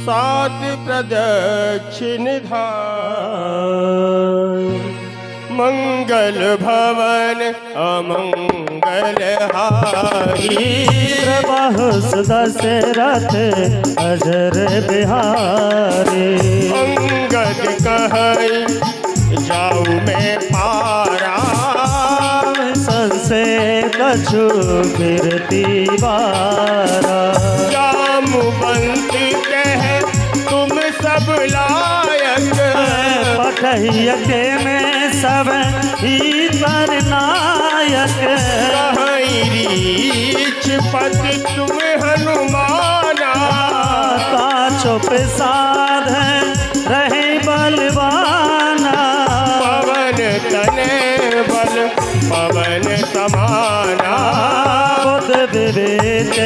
सात प्रदक्षिण धार। मंगल भवन अमंगल हारी, प्रवाह दशरथ अजर बिहारी। अंगद कहई जाऊ मैं पारा, संसे कछु कीर्ति बारा। जामुवंत कह तुम सब लायक, पठयके में सब ही नायक। कहीं रीछ पद तुम हनुमाना, काछो प्रसाद रहे बलवाना। पवन तने बल पवन समाना, बुध विवेक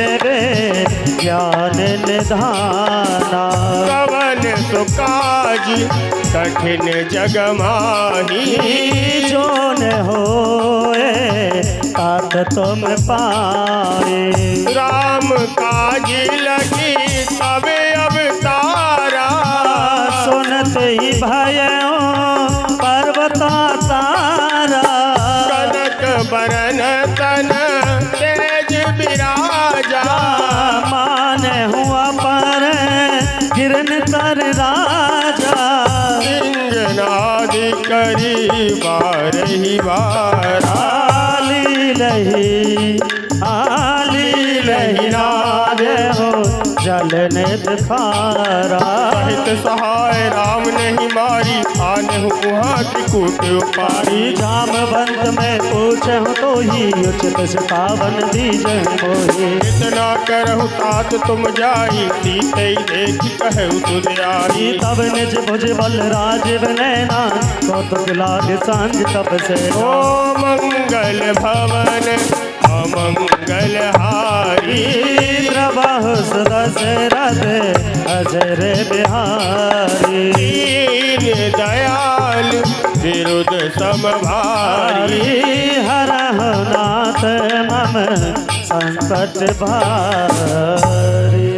ज्ञान निधाना। कवन सुकाज कठिन जग माही, जो न होए तात तुम पाए। राम काज लगी तबे अवतारा, सुनत ही भयो पर्वता तारा। कनक बरन तन तेज विराजा, मान हुआ पर गिरन कर राजा। सिंहनादि करी बारही बारा, आली लही नाद हो जल नित खारा। सहित सहाय राम नहीं मारी, आने वहाँ की कूट पारी। जामवंत में पूछहु तो ही उचित सिखावन दीजहि मोहि। इतना करहु तात तुम जाई, सीते देख कहु तुझ आई। तब निज भुज बल राजीव नैना, कौतुक लाग सांझ तब से। ओ मंगल भवन अमंगल हारी, प्रवाह दशरथ अजर बिहारी। दीन दयाल विरुद्ध समभारी, हरहु नाथ मम संकट भारी।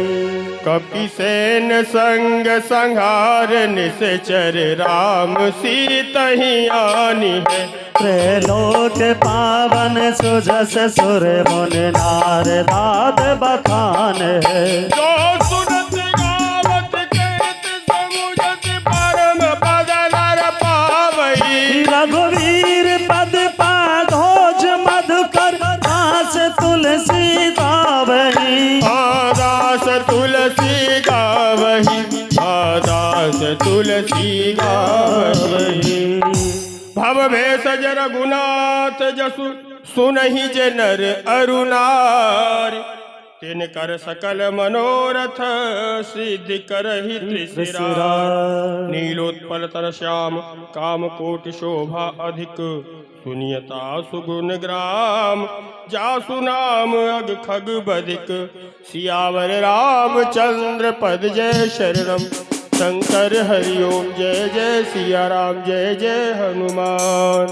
कपिसेन संग संहार निश्चर, राम सीतहि आनी है। त्रैलोक पावन सुजस सुर मुन नार दाद बखान है। जो सुनत गावत कहत समुझत परम पद नर पावई। रघुवीर पद पाधोज मधुकर दास तुलसी गावही। दास तुलसी गावही, दास तुलसी गावही। भव भेष जर गुनाथ जसु सुनहि जे नर अरुणार, तिन कर सकल मनोरथ सिद्धि करहि त्रिशिरा। नीलोत्पल तर श्याम काम कोटि शोभा अधिक, सुनियता सुगुण ग्राम जासु नाम अग खग बधिक। सियावर रामचंद्र पद जय शरणम, शंकर हरिओम जय जय सिया राम जय जय हनुमान।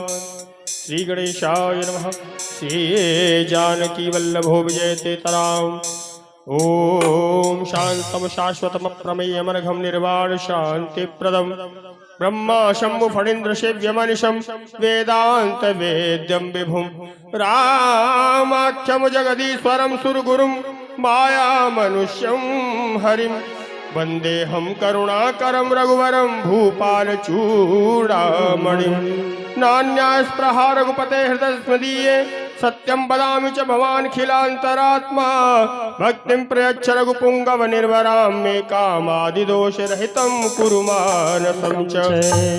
श्री गणेशाय नमः। श्री जानकी वल्लभो विजयते तराम। ओम शांतम शाश्वतम प्रमेयमनघम निर्वाण शांति प्रदम, ब्रह्मा शंभु फणीन्द्र सेव्यमनिशम वेदांत वेद्यम विभुम। रामाख्यम जगदीश्वरम सुरगुरुम माया मनुष्यम हरिम। वंदे हम करुणाकरम रघुवरम भूपाल चूड़ामणिम। नान्यास्पृहा रघुपते हृदय स्मदीये, सत्यं वदामि च भवानखिलान्तरात्मा। भक्तिं प्रयच्छ रघुपुंगव निर्वरां, मे कामादिदोषरहितं कुरु मानसं च।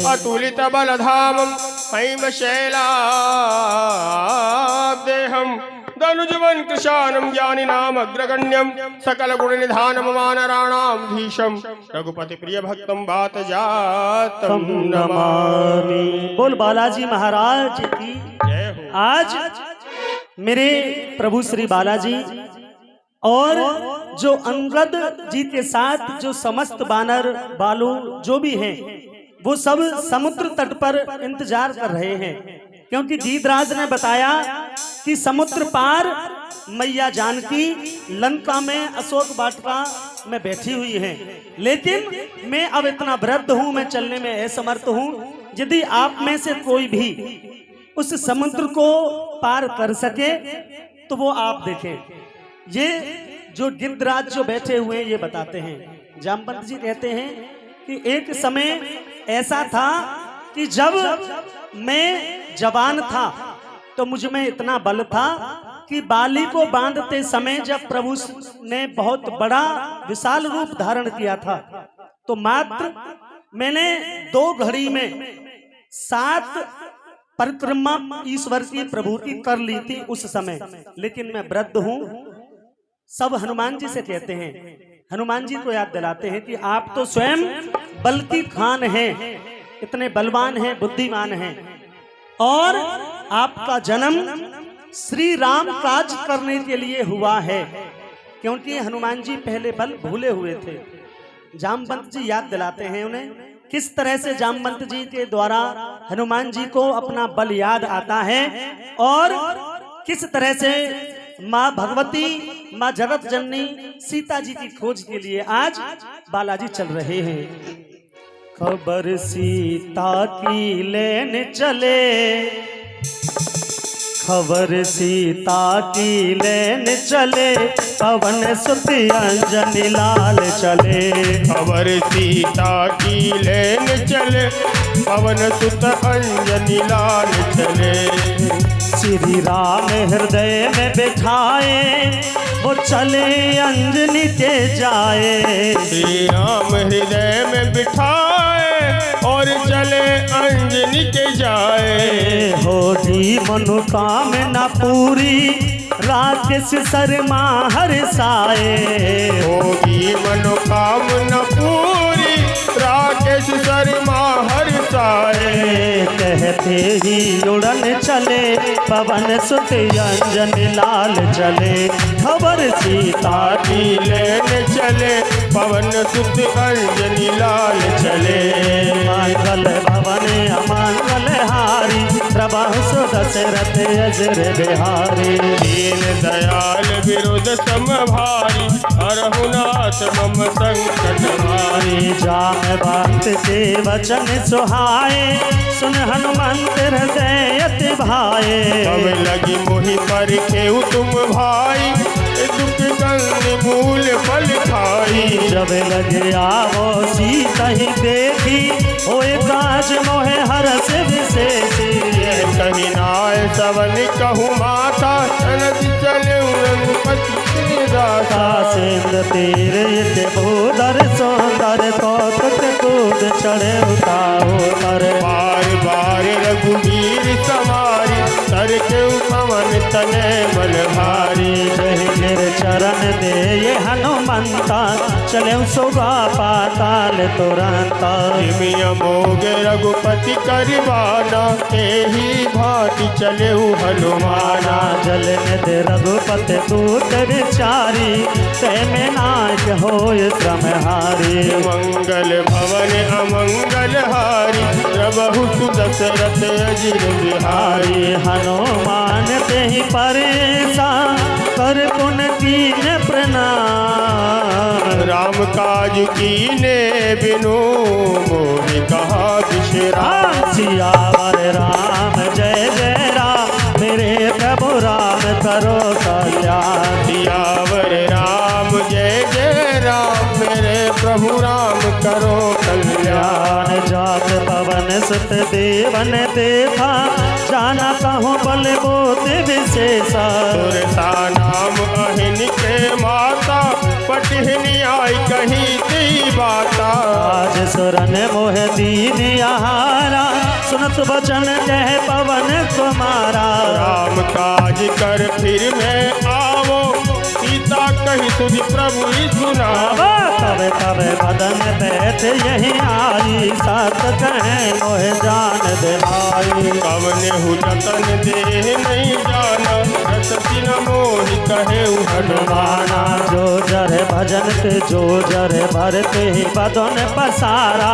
अतुलितबलधामं हैमशैलाब्देहं, धनुजवन कृशानं ज्ञानिनाम अग्रगण्यं, सकल गुण निधानम वानराणां धीशं। रघुपति प्रिय भक्तं बात जातं नमामि। बोल बालाजी महाराज की जय हो। आज मेरे प्रभु श्री बालाजी और जो अंगद जी के साथ जो समस्त बानर बालू जो भी हैं, वो सब समुद्र तट पर इंतजार कर रहे हैं, क्योंकि जीतराज ने बताया कि समुद्र पार मैया जानकी लंका में अशोक वाटिका में बैठी हुई हैं, लेकिन मैं अब इतना वृद्ध हूं, मैं चलने में असमर्थ हूं। यदि आप में से कोई भी उस समुद्र को पार कर सके तो वो आप देखें। ये जो गिद्धराज जो बैठे हुए हैं ये बताते हैं। जामवंत जी कहते हैं कि एक समय ऐसा था कि जब मैं जवान था तो मुझ में इतना बल था कि बाली को बांधते समय जब प्रभु ने बहुत बड़ा विशाल रूप धारण किया था तो मात्र मैंने 2 घड़ी में 7 परिक्रमा ईश्वर की प्रभु की कर ली थी उस समय। लेकिन मैं वृद्ध हूं। सब हनुमान जी से कहते हैं, हनुमान जी को याद दिलाते हैं कि आप तो स्वयं बल की खान हैं, इतने बलवान हैं, बुद्धिमान हैं, और आपका जन्म श्री राम काज करने के लिए हुआ है। क्योंकि हनुमान जी पहले बल भूले हुए थे। जामवंत जी याद दिलाते हैं उन्हें किस तरह से जामवंत जी के द्वारा हनुमान जी को अपना बल याद आता है और किस तरह से माँ भगवती, माँ जगत जननी सीता जी की खोज के लिए आज बालाजी चल रहे हैं। खबर सीता की लेने चले, खबर सीता की लेने चले, पवन सुत अंजनी लाल चले। खबर सीता की लेने चले, पवन सुत अंजनी लाल चले। श्री राम हृदय में बैठाए, वो चले अंजनी के जाए। श्री राम हृदय में बिठाए और चले अंजनी के जाए। होगी मनोकामना पूरी, राकेश शर्मा हर्षाए। होगी मनोकामना पूरी, राकेश शर्मा हर्षाए। कहते ही उड़न चले, पवन सुत अंजनी लाल चले। खबर सीता की लेने चले, पवन सुत अंजनी लाल चले। मंगल भवन अमंगल हारी, प्रभु दशरथ अजर बिहारी। दीन दयाल विरुद्ध समभारी, हरहुनाथ मम संकट हारी। जामवंत के वचन सुहाए, सुन हनुमंत हृदय अति भाए। अब लगी मोहि पर खेऊ तुम भाई, दुख कंद मूल फल खाई। जब लगे आवो सीता ही देखी, होए काज मोहे हरस विशेषी। कही नाय सवन कहूँ माता, तनत चले रघुपति दासा। सिंध तीर इति भूधर सौंदर, कौतुक कूद चढ़े उतारो कर। बार बार रघुवीर सवारी, सर के पवन तने बल भारी। जय चरण दे ये हनुमंता, चले सुगा पाताल तुरंता। मोग रघुपति करवाना, एही भांति चले हनुमाना। जल निधि रघुपति दूत विचारी, तय में नाश होय श्रमहारी। मंगल भवन अमंगल हारी, प्रभु सुदशरथ अजिर बिहारी। हनुमान ते ही परेसा, कर पुन कीन प्रणाम। राम काज कीने बिनु, मोहि कहा विश्राम। सियावर राम जय जय राम, मेरे प्रभु राम करो कल्याण। सियावर राम जय जय राम, मेरे प्रभु राम करो कल्याण। जात पवन सुत देवन देखा, जाना कहूँ बल बोध विशेषा। सुरता नाम अहिन के माता, पटहिनी आई कहीं ती बाता। आज सुरन मोह दीन आहारा, सुनत वचन कह पवन कुमारा। राम काज कर फिर मैं आवो, सीता कही तुझ प्रभु सुनावा। तब तब बदन बैठ यही आई, साथ कहें मोह जान दे भाई। कवने हु जतन देह नहीं जाना, रस बिन मोहि कहे हनुमाना। जो जर भजन के जो जर भरते बदन पसारा,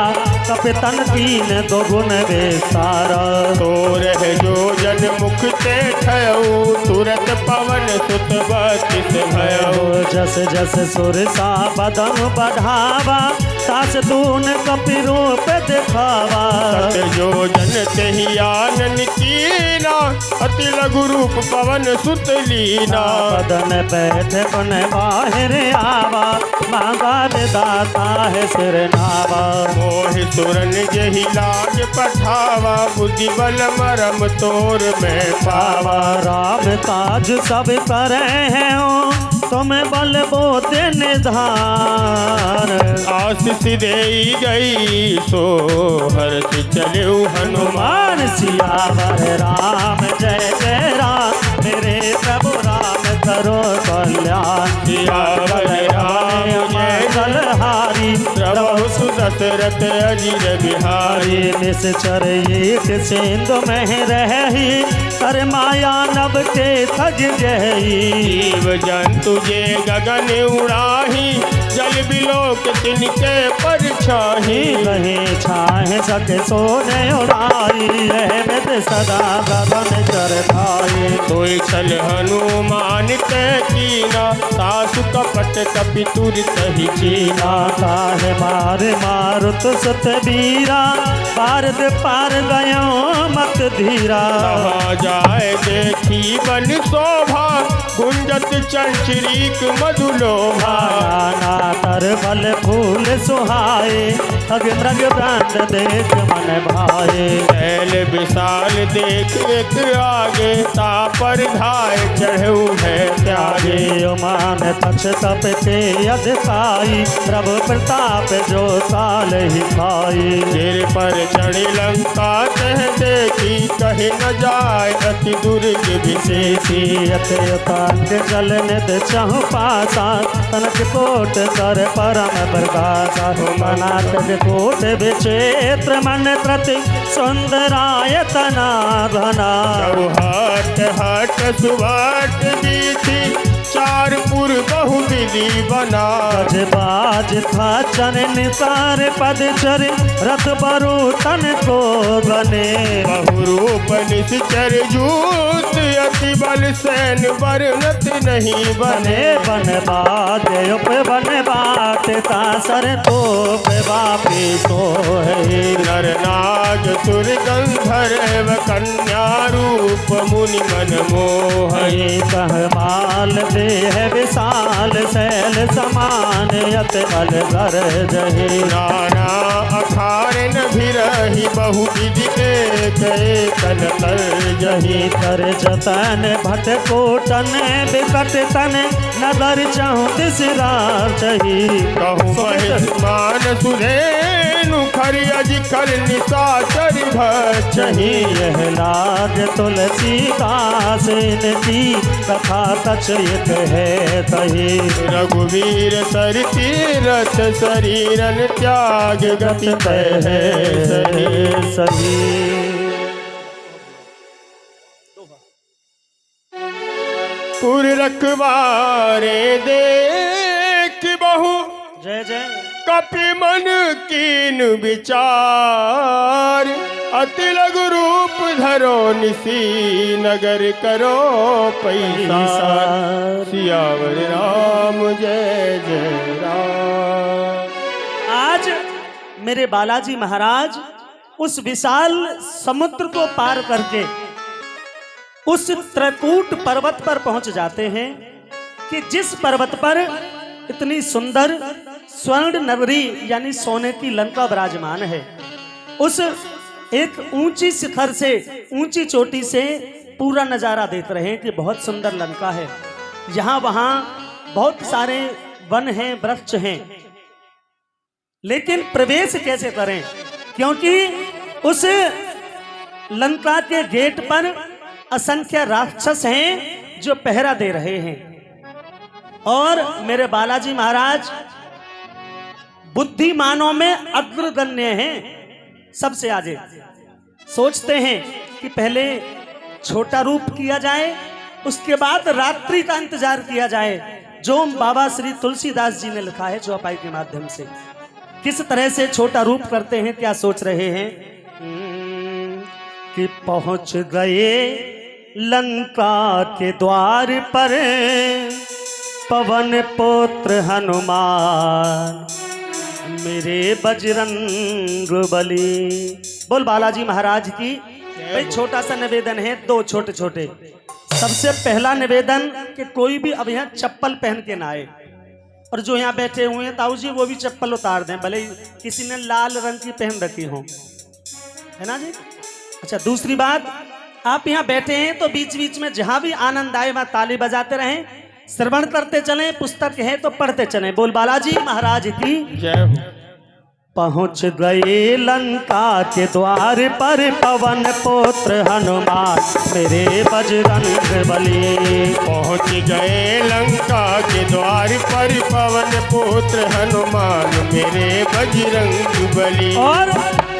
कपितन दीन दो गुण बेसारा। तो रह जो जन मुख ते ठयऊ, तुरत पवन सुत बतिस भयऊ। जस जस सुरसा बदन बढ़ावा, तास दून कपि रूप दिखावा। सत जो जन तेहि आनन कीना, अति लघु रूप पवन सुत लीना। बदन बैठ बन बाहर आवा, मांगा विदाता है सिर नावा। मोहि सुरन जहि लाग पठावा, बुद्धि बल मरम तोर में पावा। राम काज सब करे हैं तुम बल बोते निधान। आशीष देई गई सो हर्ष चले हनुमान। सियावर राम जय जय राम, मेरे प्रभु राम करो कल्याण। सियावर राम जय बलहारी, प्रभु सुदशरथ अजिर बिहारी। निश्चर एक सिंधु में रही, कर माया नभ के थज जही। जीव जंतु जे गगन उड़ाही, जल बिलोक तिनके परछाही। कहे छाहे सके सोने उड़ाई, रहमत सदा गगन चरखाई। सोई छल हनुमान ते कीना, सासु कपट कपि तुरत ही चीना। काहे मार मारुत सुत बीरा, पारद पार गयो मत धीरा। कहा जाए देखी बन शोभा, गुंजत चंचरीक मधुलोभा। नाना तर फल फूल सुहाए, खग मृग प्रांत देख मन भाए। शैल विशाल देख एक आगे, तापर धाय चढ़ऊ है त्यागे। मान तक्ष तप ते अधिकाई, प्रभु प्रताप जो काल ही खाई। सिर पर चढ़ी लंका तह देखी, कहे न जाय अति दुर्ग विशेषी। अत जल नित चहु पासा, तनक कोट कर परम प्रकाशा। मनाक कोट विचेत्र मन प्रति, सुंदरायतना घना। हट हट सुवट बीथी, चार पुर बहु विधि बना। गज बाज था चन निसार पद चर, रथ बरु तन को बने। बहुरूप निश्चर जूत, अति बल सैन वर्णत नहीं बने। बन बात उप बन बात, तासर तो बापी सो है। नर नाग सुर गंधर्व कन्या रूप, मुनि मन मोह। कह माल देह विशाल, शैल समान यत बल धर जहे। नाना अखारन भिरहि, बहु विधि एक तन तर जही। कर जतन भट कोटन बिकट तन, नदर चाहूँ दिसरा चही। कहूँ महेश मान सुधेनु, खरि अजिखल निशाचर भचही। यह लाज तुलसी दास की, कथा तच एक है तही। रघुवीर सर तीरथ, शरीरन त्याग गति तय है सही। सही पुर रखवारे देख बहु, जय जय। कपि मन कीन विचार। अति लघु रूप धरो निसी, नगर करो पैसा। सियावर राम जय जय राम। आज मेरे बालाजी महाराज उस विशाल समुद्र को पार करके उस त्रकूट पर्वत पर पहुंच जाते हैं कि जिस पर्वत पर इतनी सुंदर स्वर्ण नगरी यानी सोने की लंका विराजमान है। उस एक ऊंची शिखर से, ऊंची चोटी से पूरा नजारा देख रहे हैं कि बहुत सुंदर लंका है। यहाँ वहाँ बहुत सारे वन हैं, वृक्ष हैं, लेकिन प्रवेश कैसे करें? क्योंकि उस लंका के गेट पर असंख्य राक्षस हैं जो पहरा दे रहे हैं। और मेरे बालाजी महाराज बुद्धिमानों में अग्रगण्य हैं, सबसे आगे। सोचते हैं कि पहले छोटा रूप किया जाए, उसके बाद रात्रि का इंतजार किया जाए, जो बाबा श्री तुलसीदास जी ने लिखा है चौपाई के माध्यम से। किस तरह से छोटा रूप करते हैं, क्या सोच रहे हैं कि पहुंच गए लंका के द्वार पर पवन पुत्र हनुमान मेरे बजरंग बली। बोल बालाजी महाराज की। भाई छोटा सा निवेदन है, दो छोटे छोटे। सबसे पहला निवेदन कि कोई भी अब यहाँ चप्पल पहन के ना आए, और जो यहाँ बैठे हुए हैं ताऊ जी वो भी चप्पल उतार दें, भले किसी ने लाल रंग की पहन रखी हो, है ना जी। अच्छा, दूसरी बात, आप यहाँ बैठे हैं तो बीच बीच में जहां भी आनंद आए वहां ताली बजाते रहें, श्रवण करते चलें, पुस्तक है तो पढ़ते चलें। बोल बालाजी महाराज की जय हो। पहुंच गए लंका के द्वार पर पवन पुत्र हनुमान मेरे बजरंग बली। पहुंच गए लंका के द्वार पर पवन पुत्र हनुमान मेरे बजरंग बली। और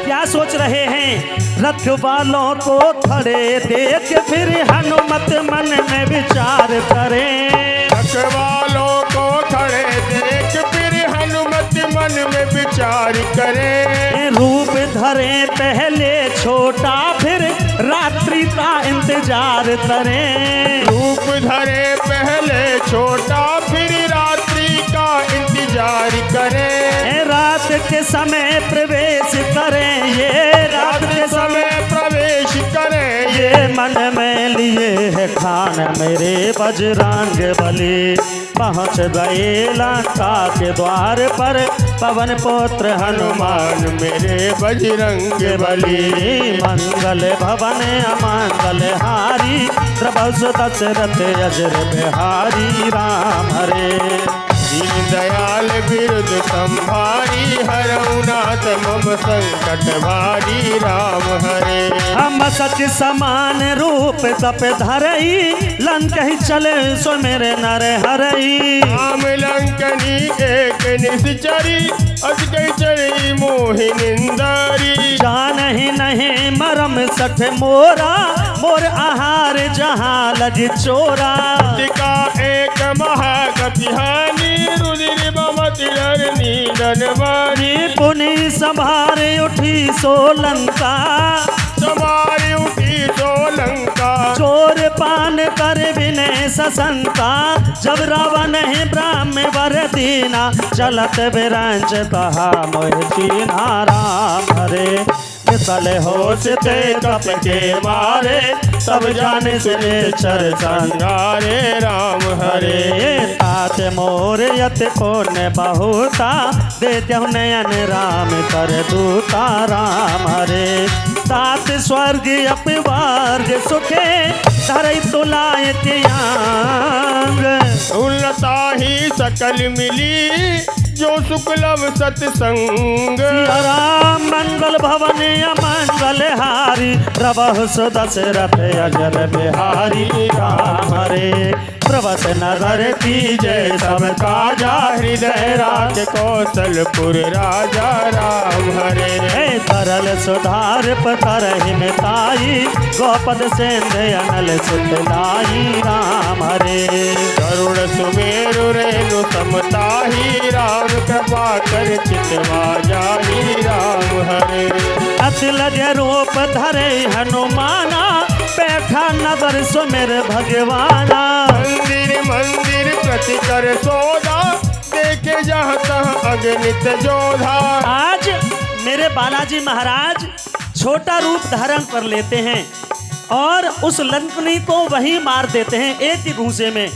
क्या सोच रहे हैं, रथ वालों को खड़े देख फिर हनुमत मन में विचार करें। रथ वालों को खड़े देख फिर हनुमत मन में विचार करें। रूप धरे पहले छोटा फिर रात्रि का इंतजार करें। रूप धरे पहले छोटा फिर रात्रि का इंतजार करें। रात के समय प्रवेश करें, ये रात के समय प्रवेश करें। ये मन में लिए है खान मेरे बजरंग बली। पहुँच गए लंका के द्वार पर पवन पुत्र हनुमान मेरे बजरंग बली। मंगल भवन अमंगल हारी प्रभु दशरथ अजर बिहारी राम हरे। दीन दयाल बिरुद संभारी हरऊ नाथ मम संकट भारी राम हरे। हम सच समान रूप तप धरई लंक ही चले सो मेरे नर हरई। राम लंकनी एक निश्चरी अजगई चरी मोहि निंदारी। जान ही नहीं मरम सठ मोरा मोर आहार जहाँ लग चोरा। का एक महागतिहानी रुधिर बमतिलर नीलन वारी। पुनि संभार उठी सो लंका संभार उठी सो लंका। चोर पान कर विनय सशंका जब रावण है ब्राह्म वर दीना चलत बिरंच कहा मोह चीना राम हरे। चले होश ते कप के मारे सब जाने से चर संगारे राम हरे। तात मोर यत पुण्य बहुता देते नयन राम कर दूता राम हरे। तात स्वर्ग अपवार्ग सुखे धरई तुलाय के यांग। उन्नता ही सकल मिली जो शुक्लव सत्संग। राम मंगल भवन अमंगल हारी प्रभु दशरथ अजर बिहारी राम हरे। प्रभस नगर की जय सब काजा हृदय राज कौशलपुर राजा राम हरे। तरल सुधार पतर मिताई गोपद सेंध अनल सुतलाई राम हरे। करुण सुमेरु रेणु समताही राम कृपा कर चितवा जाही राम हरे। अतिलज रूप धरे हनुमाना बैठा नगर सुमेर भगवाना। मंदिर मंदिर प्रति कर सोधा देखे जहाँ तहाँ अगणित जोधा। आज मेरे बालाजी महाराज छोटा रूप धारण कर लेते हैं और उस लंकनी को वही मार देते हैं एक ही घूंसे में।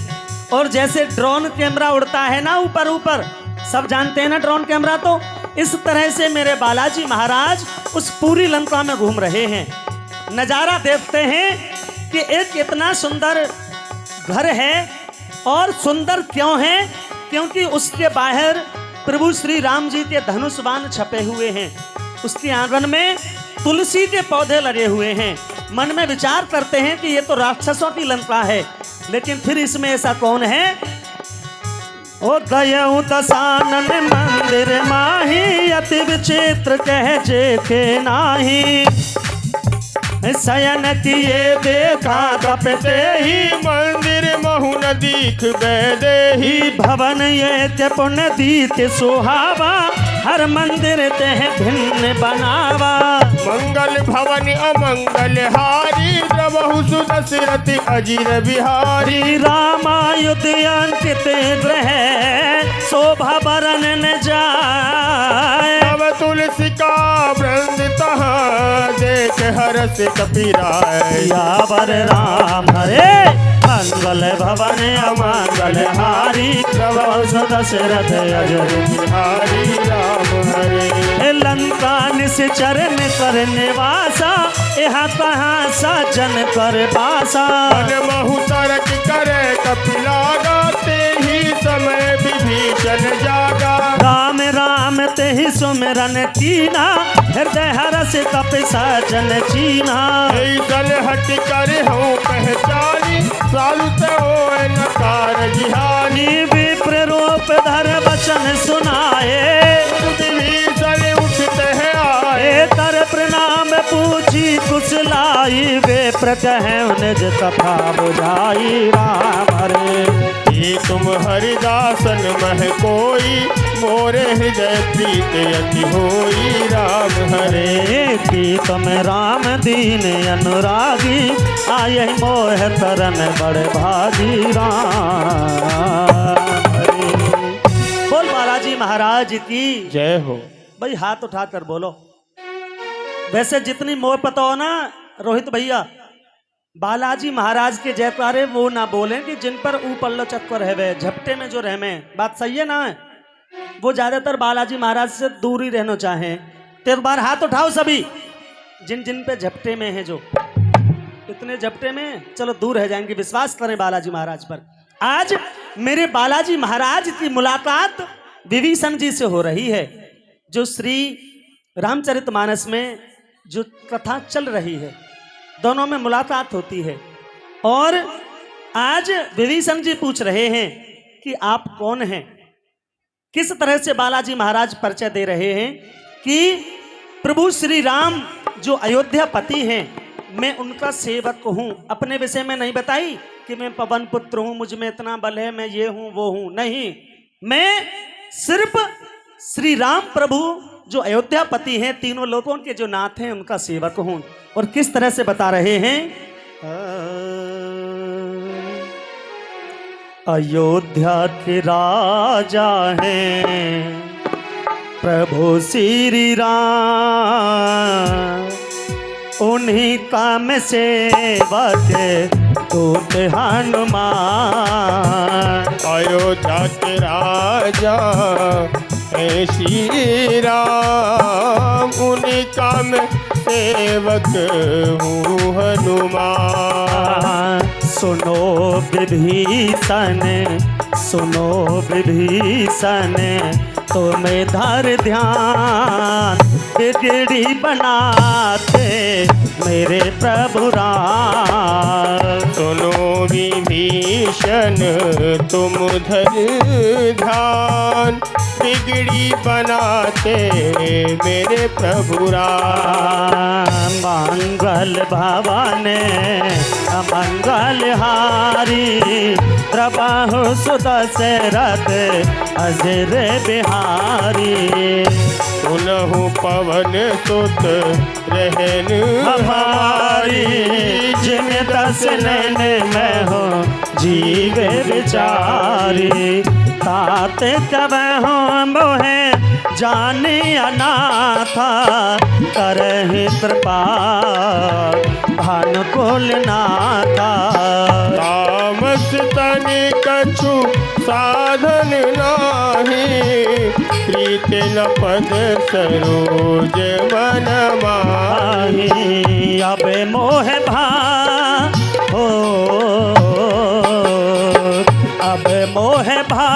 और जैसे ड्रोन कैमरा उड़ता है ना ऊपर ऊपर, सब जानते हैं ना ड्रोन कैमरा, तो इस तरह से मेरे बालाजी महाराज उस पूरी लंका में घूम रहे हैं। नजारा देखते हैं कि एक इतना सुंदर घर है, और सुंदर क्यों है, क्योंकि उसके बाहर प्रभु श्री राम जी के धनुष बाण छपे हुए हैं। उसके आंगन में तुलसी के पौधे लगे हुए हैं। मन में विचार करते हैं कि ये तो राक्षसों की लंका है, लेकिन फिर इसमें ऐसा कौन है। ओ गयऊ दसानन मंदिर माही अति विचित्र कह जे के नाही। शयन किए देखा कपते ही मंदिर महु न दीख बैदे ही ही भवन ये ते पुण्य दीत सुहावा हर मंदिर ते भिन्न बनावा मंगल भवन अमंगल हारी द्रवहु सुदशरथ अजीर बिहारी हरि रामायुध अंकित ग्रह शोभा बरन न जाए तब तुलसी का वृंद तहाँ देख हरस कपीराय यावर राम हरे मंगल भवन अमंगल हारी प्रभु दशरथ अजर बिहारी राम हरे लंका निश्चर करने वासा यहाँ तहाँ सजन कर बासा मन महु तरक करे कपिलागा ते ही समय विभीषण जागा राम राम ते ही सुमिरन कीना हृदय हरस कप सजन चीना ऐसल हट कर हूँ पहचानी सालुत होए नकार जिहानी विप्र रूप धर वचन सुनाए विभीषण उठते हैं आए कर प्रणाम पूछी कुशलाई वे प्रकह निज कथा बुझाई राम हरे ये तुम हरिदासन मह कोई मोरे हृदय प्रीत अति होई राम हरे हरे प्रीतम राम दीन अनुरागी आये मोह तरन बड़ भागी राम हरे। बोल बालाजी महाराज की जय हो। भाई हाथ उठाकर बोलो। वैसे जितनी मोह पता हो ना रोहित भैया, बालाजी महाराज के जयकारे वो ना बोलें कि जिन पर ऊपर चक्कर है वे झपटे में जो रहमे। बात सही है ना? वो ज्यादातर बालाजी महाराज से दूर ही रहना चाहें। तो एक बार हाथ उठाओ सभी जिन जिन पे झपटे में है, जो इतने झपटे में चलो दूर रह जाएंगे। विश्वास करें बालाजी महाराज पर। आज मेरे बालाजी महाराज की मुलाकात विभीषण जी से हो रही है, जो श्री रामचरितमानस में जो कथा चल रही है, दोनों में मुलाकात होती है। और आज विभीषण जी पूछ रहे हैं कि आप कौन हैं। किस तरह से बालाजी महाराज परिचय दे रहे हैं कि प्रभु श्री राम जो अयोध्या पति हैं, मैं उनका सेवक हूं। अपने विषय में नहीं बताई कि मैं पवन पुत्र हूं, मुझ में इतना बल है, मैं ये हूं वो हूं, नहीं। मैं सिर्फ श्री राम प्रभु जो अयोध्या पति हैं, तीनों लोगों के जो नाथ हैं, उनका सेवक हूं। और किस तरह से बता रहे हैं, अयोध्या के राजा हैं प्रभु श्री राम, उन्हीं का मैं सेवक दूत हनुमान। अयोध्या के राजा है श्री राम, उन्हीं का मैं सेवक हूँ हनुमान। सुनो विभीषण, सुनो विभीषण, तुम्हें धर ध्यान, बिगड़ी बनाते मेरे प्रभु राम। सुनो विभीषण तुम धर ध्यान, बिगड़ी बनाते मेरे प्रभु राम। मंगल भवन अमंगल हारी, प्रभु सुदशरथ अजर बिहारी। सुनहु पवन सुत रहन हमारी, जिन दस नैन में हो जीवे विचारी। तात कब हो मोहे जाने अनाथा, करहि कृपा भानुकुल नाथा। तामस तनि कछु साधन नाही, प्रीत न पद सरोज मन माही। अब मोह भा हो, अब मोह भा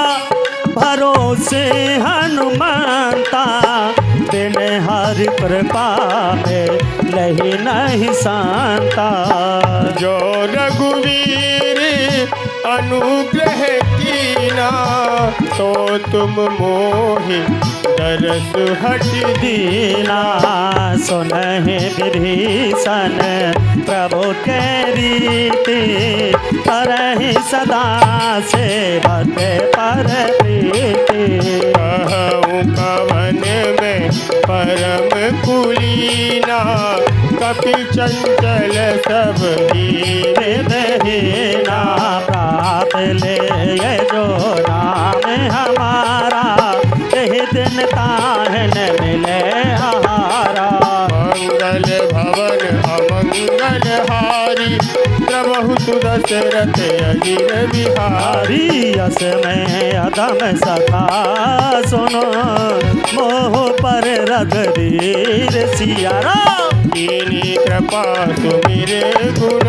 भरोसे हनुमानता, बिन हरि कृपा में लही नहीं शांता। जो रघुवीर अनुग्रह कीना, तो तुम मोहि दरस हट दीना सुनहि विभीषण प्रभु के रीति करहि सदा सेवक पर प्रीति कहूँ कवन में परम कुलीना कपि चंचल सब ही विदहीना प्राप्त ले जो नाम हमारा यही दिन ताहन मिले हारा मंगल भवन अमंगल हारी प्रभु सुदशरथ अजिर बिहारी यस में अदम सखा सुनो मोह पर रघुवीर सिया राम कीनी कृपा सुमिरे गुण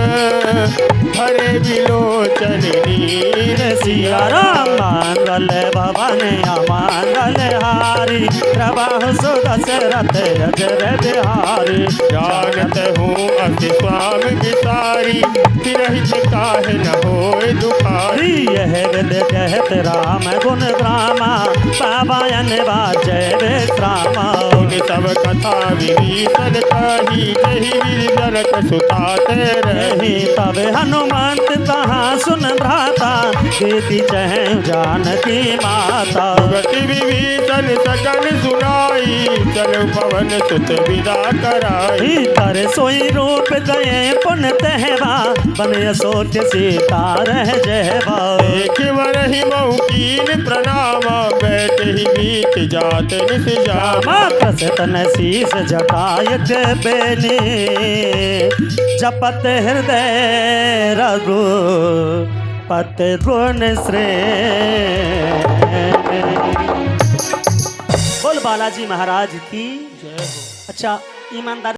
हरे बिलोचन नीर सिया राम मंगल भवन अमंगल हारी प्रभु सुदशरथ अजर बिहारी जानत हूँ अति स्वामी विसारी तिरहित काहे न होए दुखारी यह वेद कहत राम गुण ब्रामा पावायन वाजय विश्रामा उन सब कथा विभीषण कही जही वीर जनक सुता रही रही तब हनुमंत कहाँ सुन भ्राता देती चह जानकी माता गति विभीषण सकल सुनाई चल पवन सुत विदा कराई कर सोई रूप गए पुन तहवा बन सोच सीता रह जहवा देख वरहि मौकीन प्रणाम बैठ ही बीत जात निस जामा कसतन शीस जटायक बेनी जपत हृदय रघु पत गुण श्रेय बोल बालाजी महाराज की जय हो। अच्छा ईमानदार